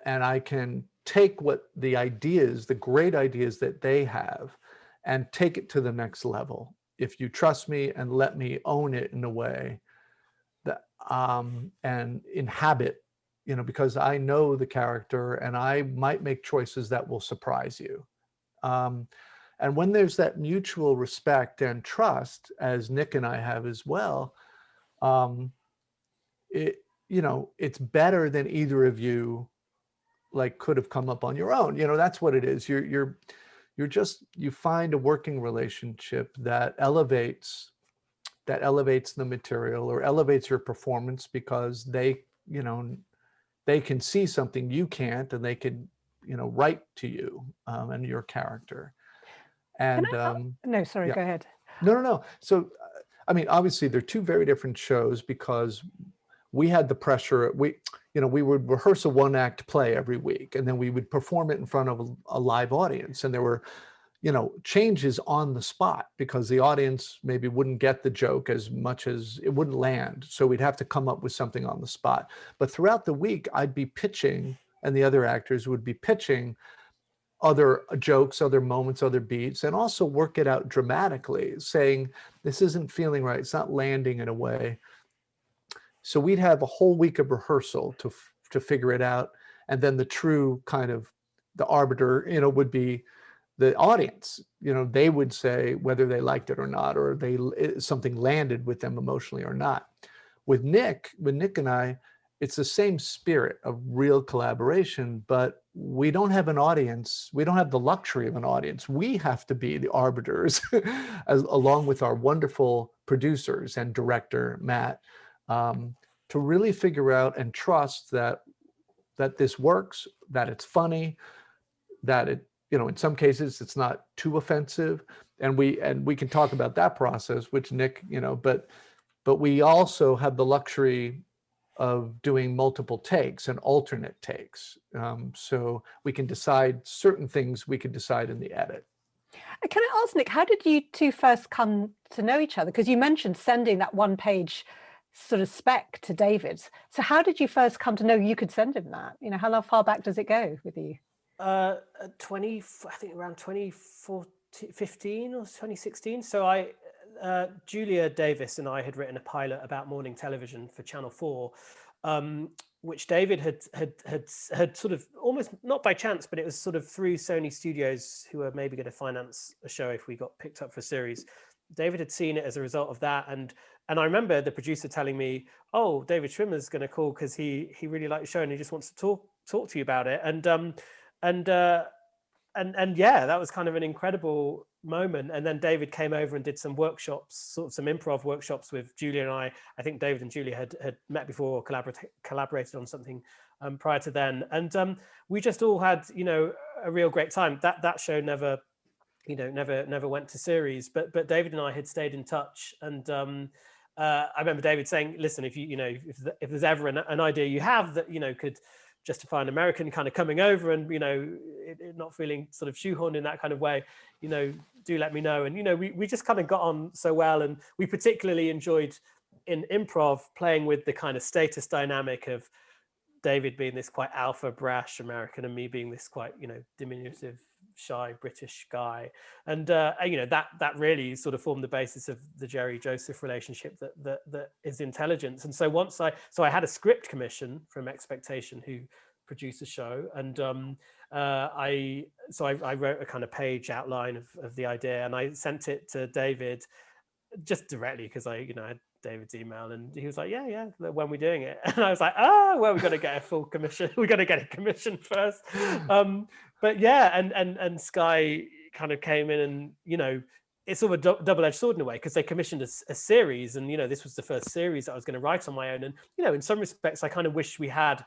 S4: and I can take the great ideas that they have, and take it to the next level. if you trust me and let me own it in a way that and inhabit, because I know the character and I might make choices that will surprise you. And when there's that mutual respect and trust, as Nick and I have as well, it's better than either of you could have come up on your own. That's what it is. You find a working relationship that elevates the material or elevates your performance because they can see something you can't, and they can write to you and your character. And
S2: no, sorry,
S4: yeah.
S2: Go ahead.
S4: No. So, obviously they're two very different shows because we had the pressure. We would rehearse a one-act play every week, and then we would perform it in front of a live audience. And there were, changes on the spot because the audience maybe wouldn't get the joke as much as it wouldn't land. So we'd have to come up with something on the spot. But throughout the week, I'd be pitching, and the other actors would be pitching other jokes, other moments, other beats, and also work it out dramatically, saying, this isn't feeling right. It's not landing in a way. So we'd have a whole week of rehearsal to figure it out. And then the true kind of the arbiter, would be the audience. They would say whether they liked it or not, or something landed with them emotionally or not. With Nick and I, it's the same spirit of real collaboration, but we don't have an audience. We don't have the luxury of an audience. We have to be the arbiters, along with our wonderful producers and director, Matt, to really figure out and trust that this works, that it's funny, that it, in some cases it's not too offensive. And we can talk about that process, which Nick, but we also have the luxury of doing multiple takes and alternate takes. So we can decide certain things we can decide in the edit.
S2: Can I ask, Nick, how did you two first come to know each other? Because you mentioned sending that one-page sort of spec to David. So how did you first come to know you could send him that? How far back does it go with you?
S3: I think around 2015 or 2016. So Julia Davis and I had written a pilot about morning television for Channel 4, which David had sort of almost not by chance, but it was sort of through Sony Studios, who were maybe going to finance a show if we got picked up for a series. David had seen it as a result of that, and I remember the producer telling me, "Oh, David Schwimmer's going to call because he really liked the show and he just wants to talk to you about it." And yeah, that was kind of an incredible moment. And then David came over and did some workshops, sort of some improv workshops with Julia and I. I think David and Julia had met before, or collaborated on something prior to then. And we just all had, a real great time. That show never went to series, but David and I had stayed in touch. And I remember David saying, "Listen, if if there's ever an idea you have that could justify an American kind of coming over and it not feeling sort of shoehorned in that kind of way, do let me know." And we just kind of got on so well, and we particularly enjoyed in improv playing with the kind of status dynamic of David being this quite alpha brash American and me being this quite diminutive, shy British guy. And that really sort of formed the basis of the Jerry Joseph relationship that is intelligence. And so I had a script commission from Expectation, who produced the show, and I wrote a kind of page outline of the idea, and I sent it to David just directly because I had David's email, and he was like, yeah, when we're doing it. And I was like, well, we've got to get a full commission. We've got to get a commission first. But yeah, and Sky kind of came in, and it's sort of a double-edged sword in a way, because they commissioned a series, and this was the first series that I was going to write on my own. And in some respects, I kind of wish we had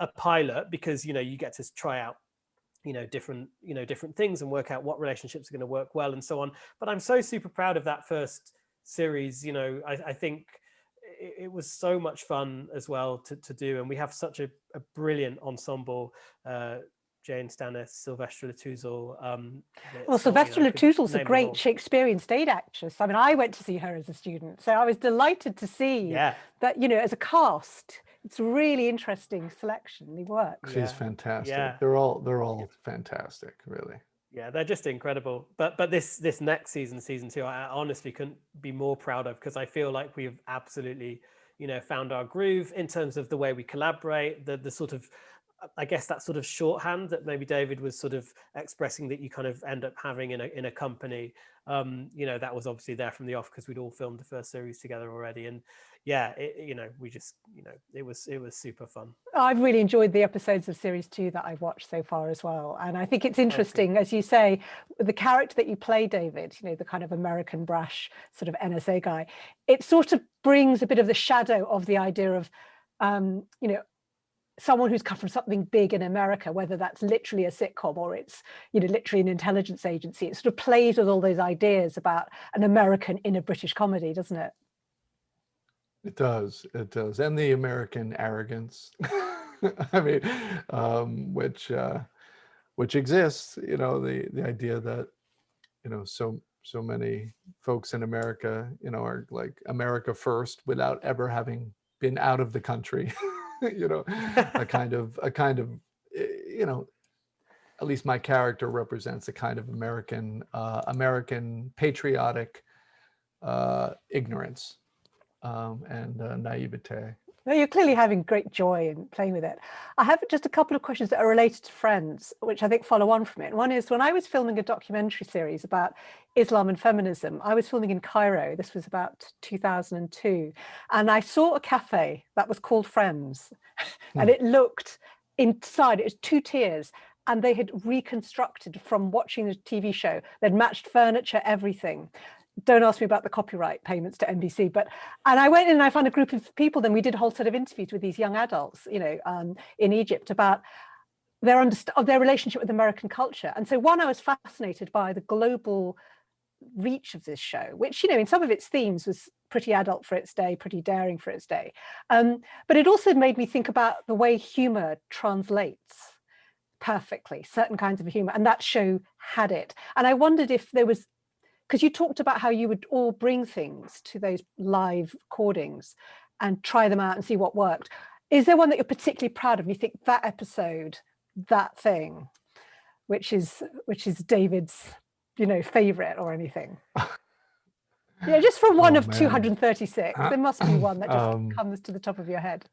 S3: a pilot, because you get to try out different things and work out what relationships are going to work well and so on. But I'm so super proud of that first series. I think it was so much fun as well to do, and we have such a brilliant ensemble. Jane Stannis, Sylvester Latouzel.
S2: Well, Sylvester Latouzel's a great Shakespearean stage actress. I mean, I went to see her as a student, so I was delighted to see that, as a cast, it's a really interesting selection. They work.
S4: She's fantastic. Yeah. They're all fantastic, really.
S3: Yeah, they're just incredible. But this next season 2, I honestly couldn't be more proud of, because I feel like we've absolutely, found our groove in terms of the way we collaborate, the sort of, I guess, that sort of shorthand that maybe David was sort of expressing that you kind of end up having in a company. That was obviously there from the off, because we'd all filmed the first series together already. And yeah, we just, it was super fun.
S2: I've really enjoyed the episodes of series 2 that I've watched so far as well. And I think it's interesting, as you say, the character that you play, David, the kind of American brash sort of NSA guy, it sort of brings a bit of the shadow of the idea of, someone who's come from something big in America, whether that's literally a sitcom or it's, literally an intelligence agency. It sort of plays with all those ideas about an American in a British comedy, doesn't it?
S4: It does. And the American arrogance, I mean, which exists, the idea that, so many folks in America, are like America first without ever having been out of the country, a kind of, at least my character represents a kind of American patriotic ignorance. And naivete.
S2: Well, you're clearly having great joy in playing with it. I have just a couple of questions that are related to Friends, which I think follow on from it. One is, when I was filming a documentary series about Islam and feminism, I was filming in Cairo. This was about 2002. And I saw a cafe that was called Friends. And it looked inside, it was 2 tiers. And they had reconstructed from watching the TV show. They'd matched furniture, everything. Don't ask me about the copyright payments to NBC, and I went in and I found a group of people. Then we did a whole set of interviews with these young adults, in Egypt, about their relationship with American culture. And so, one, I was fascinated by the global reach of this show, which, in some of its themes was pretty adult for its day, pretty daring for its day. But it also made me think about the way humor translates perfectly, certain kinds of humor, and that show had it. And I wondered if there was, because you talked about how you would all bring things to those live recordings and try them out and see what worked. Is there one that you're particularly proud of? You think that episode, that thing, which is David's, favorite or anything? Just from one of 236, there must be one that just comes to the top of your head.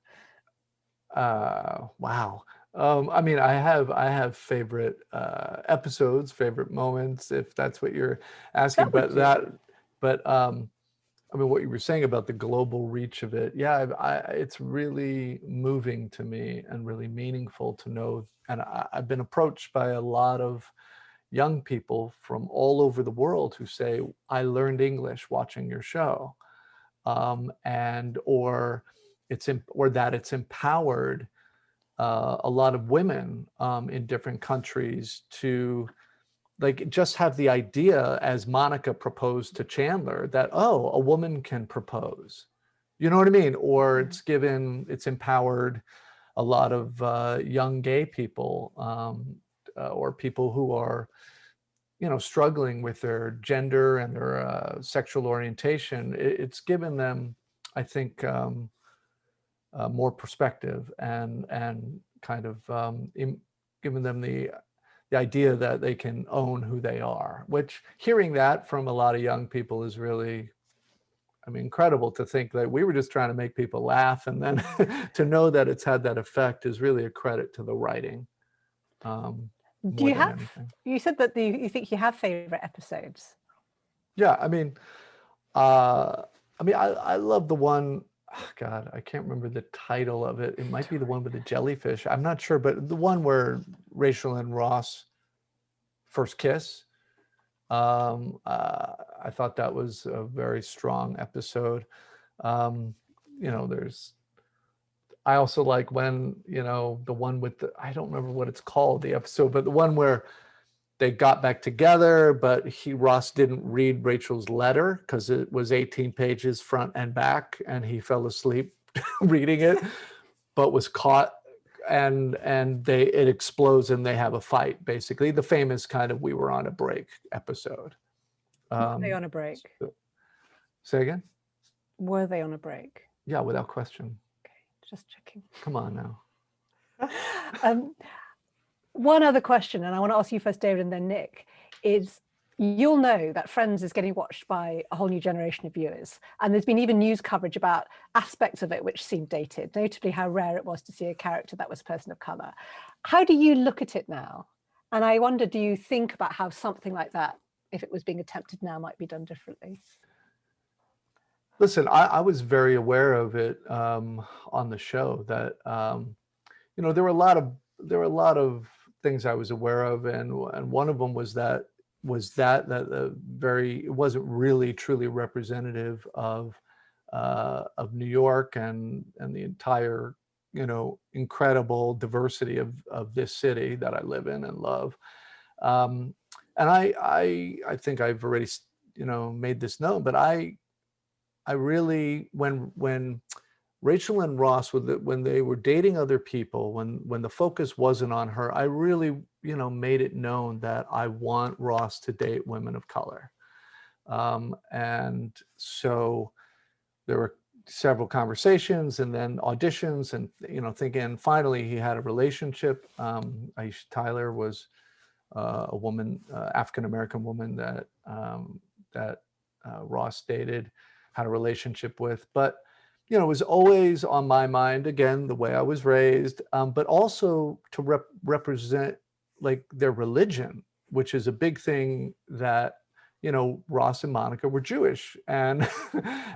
S4: Wow. I mean, I have favorite episodes, favorite moments, if that's what you're asking. I mean, what you were saying about the global reach of it, it's really moving to me and really meaningful to know. And I've been approached by a lot of young people from all over the world who say, I learned English watching your show, or that it's empowered a lot of women in different countries to just have the idea, as Monica proposed to Chandler, that, a woman can propose, you know what I mean? Or it's empowered a lot of young gay people or people who are, struggling with their gender and their sexual orientation. It's given them, I think, more perspective and kind of giving them the idea that they can own who they are, which, hearing that from a lot of young people is really, incredible to think that we were just trying to make people laugh, and then to know that it's had that effect is really a credit to the writing.
S2: Do you have, you said that you think you have favorite episodes?
S4: Yeah, I love the one, God, I can't remember the title of it. It might be the one with the jellyfish. I'm not sure, but the one where Rachel and Ross first kiss. I thought that was a very strong episode. I also like when, the one with I don't remember what it's called, the episode, but the one where they got back together, but Ross didn't read Rachel's letter because it was 18 pages front and back, and he fell asleep reading it, but was caught, and it explodes and they have a fight, basically. The famous kind of "we were on a break" episode.
S2: Were they on a break?
S4: Say again?
S2: Were they on a break?
S4: Yeah, without question.
S2: Okay, just checking.
S4: Come on now.
S2: One other question, and I want to ask you first, David, and then Nick. is you'll know that Friends is getting watched by a whole new generation of viewers. And there's been even news coverage about aspects of it which seemed dated, notably how rare it was to see a character that was a person of color. How do you look at it now? And I wonder, do you think about how something like that, if it was being attempted now, might be done differently?
S4: Listen, I was very aware of it on the show that, you know, there were a lot of things I was aware of. And one of them was that it wasn't really truly representative of New York and the entire, you know, incredible diversity of this city that I live in and love. And I think I've already, you know, made this known, but I really, when Rachel and Ross, when they were dating other people, when the focus wasn't on her, I really, you know, made it known that I want Ross to date women of color. And so there were several conversations and then auditions and, you know, thinking finally he had a relationship. Aisha Tyler was a woman, African-American woman that Ross dated, had a relationship with, but you know, it was always on my mind, again, the way I was raised, but also to represent like their religion, which is a big thing that, you know, Ross and Monica were Jewish, and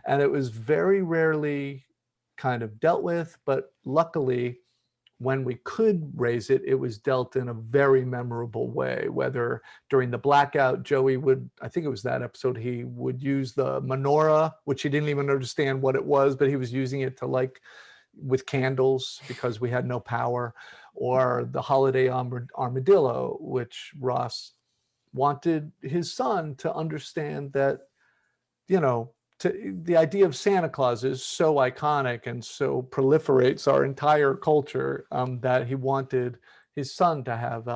S4: and it was very rarely kind of dealt with, but luckily when we could raise it, it was dealt in a very memorable way, whether during the blackout, Joey would, I think it was that episode, he would use the menorah, which he didn't even understand what it was, but he was using it to like with candles because we had no power, or the holiday armadillo, which Ross wanted his son to understand that, you know, the idea of Santa Claus is so iconic and so proliferates our entire culture that he wanted his son to have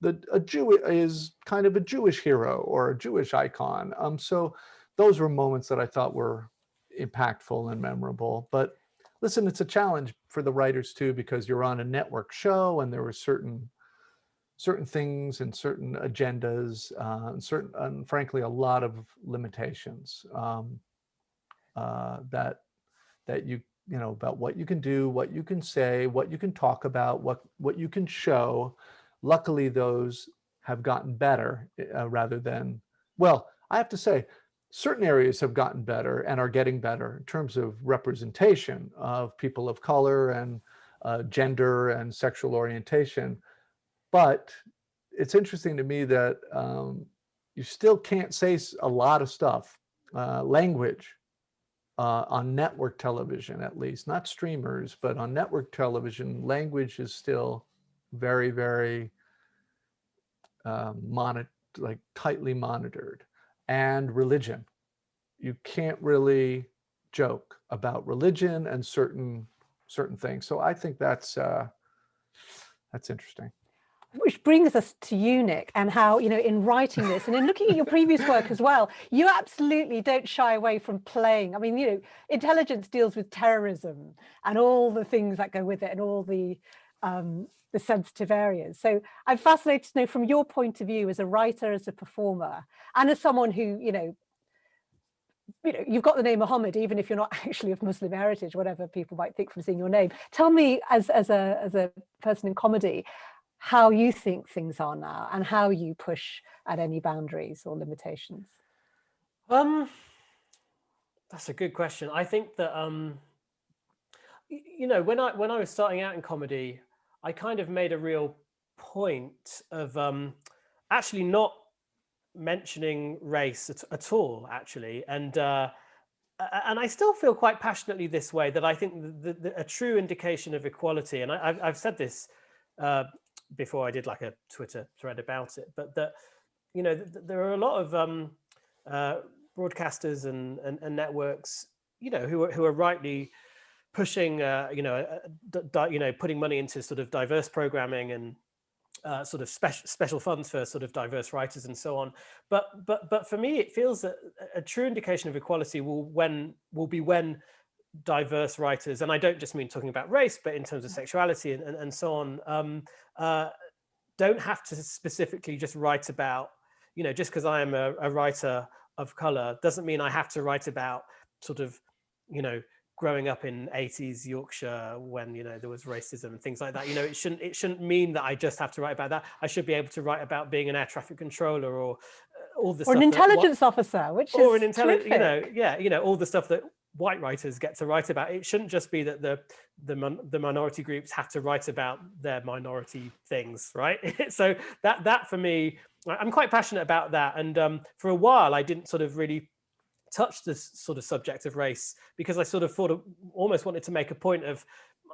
S4: is kind of a Jewish hero or a Jewish icon. So those were moments that I thought were impactful and memorable. But listen, it's a challenge for the writers too, because you're on a network show and there were certain things and certain agendas and frankly a lot of limitations. That you know, about what you can do, what you can say, what you can talk about, what you can show. Luckily, those have gotten better rather than, well, I have to say, certain areas have gotten better and are getting better in terms of representation of people of color and gender and sexual orientation. But it's interesting to me that you still can't say a lot of stuff, language, on network television, at least, not streamers, but on network television, language is still very, very tightly monitored. And religion, you can't really joke about religion and certain things. So I think that's interesting.
S2: Which brings us to you, Nick, and how, you know, in writing this and in looking at your previous work as well, you absolutely don't shy away from playing. I mean, you know, intelligence deals with terrorism and all the things that go with it and all the sensitive areas. So I'm fascinated to know from your point of view as a writer, as a performer, and as someone who, you know, you've got the name Mohammed, even if you're not actually of Muslim heritage, whatever people might think from seeing your name. Tell me, as a person in comedy, how you think things are now and how you push at any boundaries or limitations.
S3: That's a good question. I think that you know, when I was starting out in comedy, I kind of made a real point of actually not mentioning race at all, actually, and I still feel quite passionately this way, that I think a true indication of equality, and I've said this before, I did like a Twitter thread about it, but that, you know, there are a lot of broadcasters and networks, you know, who are rightly pushing, you know, putting money into sort of diverse programming and sort of special funds for sort of diverse writers and so on. But for me, it feels that a true indication of equality will be when diverse writers, and I don't just mean talking about race, but in terms of sexuality and so on, don't have to specifically just write about, you know, just because I am a writer of color doesn't mean I have to write about sort of, you know, growing up in 80s Yorkshire when, you know, there was racism and things like that. You know, it shouldn't mean that I just have to write about that. I should be able to write about being an air traffic controller or all the
S2: or
S3: stuff
S2: an intelligence officer, which
S3: or
S2: is
S3: an intelligence, you know,
S2: terrific.
S3: yeah, you know, all the stuff that white writers get to write about. It shouldn't just be that the minority groups have to write about their minority things, right? So that for me, I'm quite passionate about that. And for a while, I didn't sort of really touch this sort of subject of race because I sort of almost wanted to make a point of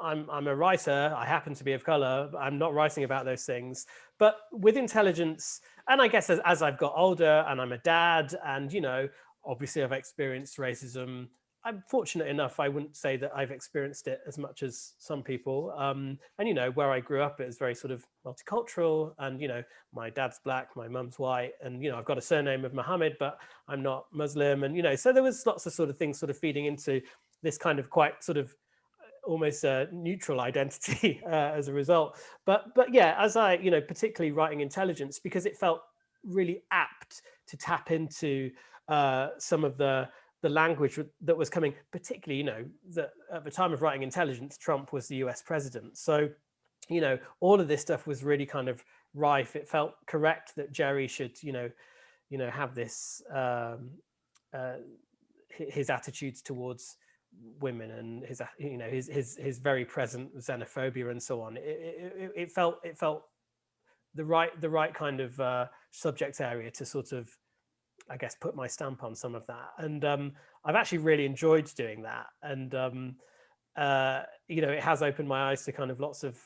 S3: I'm a writer, I happen to be of color, I'm not writing about those things. But with intelligence, and I guess as I've got older and I'm a dad, and, you know, obviously I've experienced racism. I'm fortunate enough, I wouldn't say that I've experienced it as much as some people. And, you know, where I grew up, it was very sort of multicultural. And, you know, my dad's black, my mum's white. And, you know, I've got a surname of Mohammed, but I'm not Muslim. And, you know, so there was lots of sort of things sort of feeding into this kind of quite sort of almost a neutral identity as a result. But yeah, as I, you know, particularly writing intelligence, because it felt really apt to tap into some of the language that was coming, particularly, you know, that at the time of writing intelligence, Trump was the US president. So, you know, all of this stuff was really kind of rife. It felt correct that Jerry should, you know, have this, his attitudes towards women and his, you know, his very present xenophobia and so on. It felt the right kind of subject area to sort of, I guess, put my stamp on some of that. And I've actually really enjoyed doing that. And you know, it has opened my eyes to kind of lots of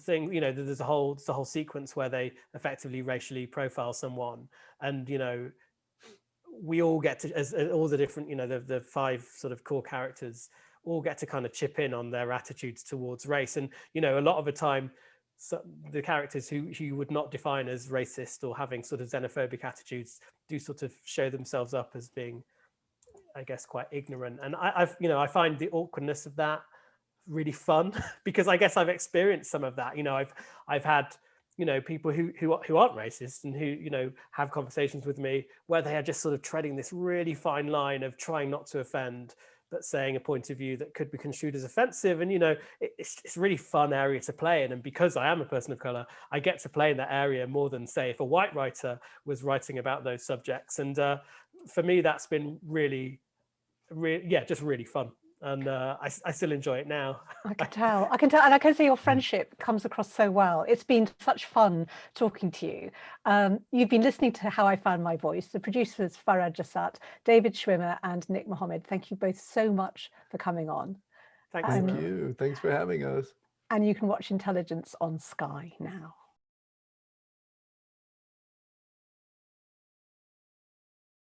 S3: things. You know, there's a whole sequence where they effectively racially profile someone, and, you know, we all get to, as all the different, you know, the 5 sort of core characters all get to kind of chip in on their attitudes towards race. And, you know, a lot of the time, so the characters who you would not define as racist or having sort of xenophobic attitudes do sort of show themselves up as being, I guess, quite ignorant. And I've, you know, I find the awkwardness of that really fun because I guess I've experienced some of that. You know, I've had, you know, people who aren't racist and who, you know, have conversations with me where they are just sort of treading this really fine line of trying not to offend, but saying a point of view that could be construed as offensive. And, you know, it's a really fun area to play in. And because I am a person of color, I get to play in that area more than, say, if a white writer was writing about those subjects. And for me, that's been really, yeah, just really fun. And I still enjoy it now.
S2: I can tell, and I can see your friendship comes across so well. It's been such fun talking to you. You've been listening to How I Found My Voice. The producers, Farah Jassat, David Schwimmer and Nick Mohammed. Thank you both so much for coming on.
S3: Thanks.
S4: Thank you. Thanks for having us.
S2: And you can watch Intelligence on Sky now.